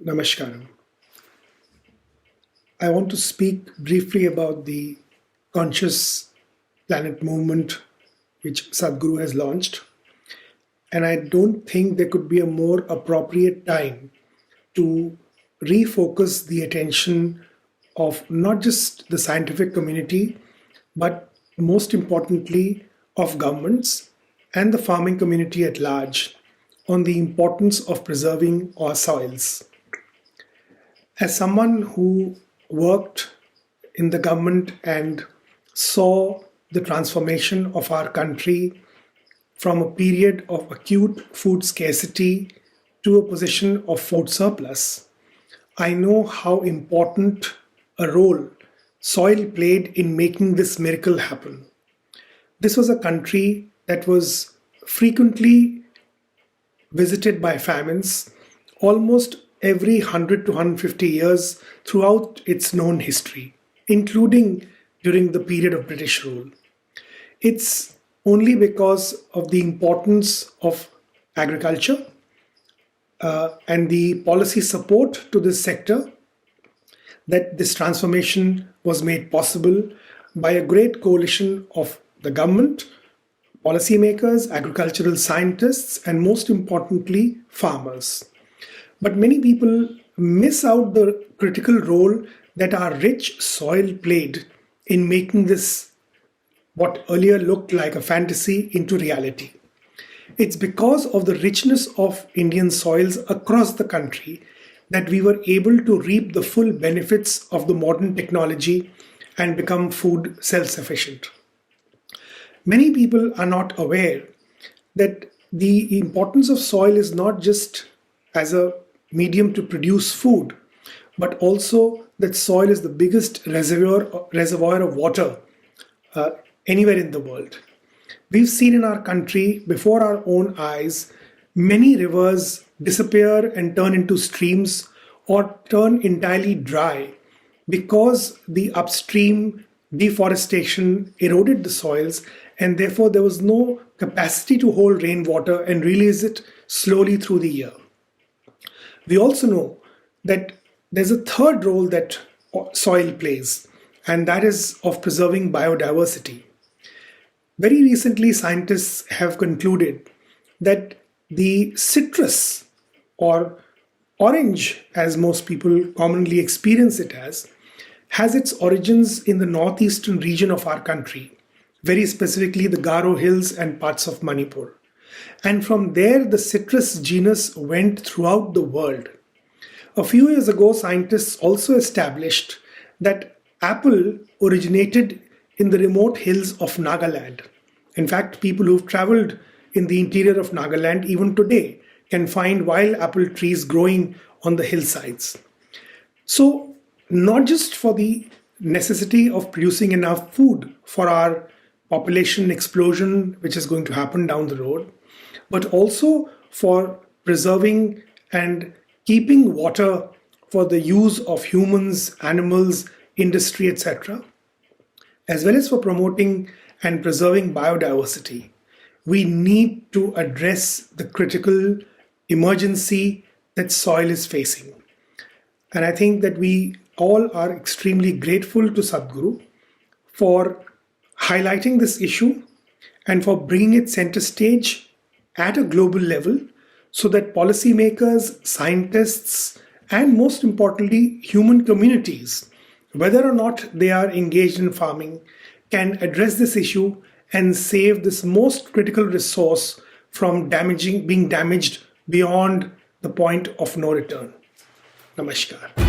Namaskaram. I want to speak briefly about the conscious planet movement which Sadhguru has launched. And I don't think there could be a more appropriate time to refocus the attention of not just the scientific community, but most importantly, of governments and the farming community at large on the importance of preserving our soils. As someone who worked in the government and saw the transformation of our country from a period of acute food scarcity to a position of food surplus, I know how important a role soil played in making this miracle happen. This was a country that was frequently visited by famines almost every 100 to 150 years throughout its known history, including during the period of British rule. It's only because of the importance of agriculture and the policy support to this sector that this transformation was made possible by a great coalition of the government, policymakers, agricultural scientists, and most importantly, farmers. But many people miss out the critical role that our rich soil played in making this, what earlier looked like a fantasy, into reality. It's because of the richness of Indian soils across the country that we were able to reap the full benefits of the modern technology and become food self-sufficient. Many people are not aware that the importance of soil is not just as a medium to produce food, but also that soil is the biggest reservoir of water anywhere in the world. We've seen in our country, before our own eyes, many rivers disappear and turn into streams or turn entirely dry because the upstream deforestation eroded the soils, and therefore there was no capacity to hold rainwater and release it slowly through the year. We also know that there's a third role that soil plays, and that is of preserving biodiversity. Very recently, scientists have concluded that the citrus, or orange as most people commonly experience it as, has its origins in the northeastern region of our country, very specifically the Garo Hills and parts of Manipur. And from there, the citrus genus went throughout the world. A few years ago, scientists also established that apple originated in the remote hills of Nagaland. In fact, people who've traveled in the interior of Nagaland even today can find wild apple trees growing on the hillsides. So, not just for the necessity of producing enough food for our population explosion, which is going to happen down the road, but also for preserving and keeping water for the use of humans, animals, industry, etc., as well as for promoting and preserving biodiversity, we need to address the critical emergency that soil is facing. And I think that we all are extremely grateful to Sadhguru for highlighting this issue and for bringing it center stage at a global level so that policymakers, scientists, and most importantly, human communities, whether or not they are engaged in farming, can address this issue and save this most critical resource from being damaged beyond the point of no return. Namaskar.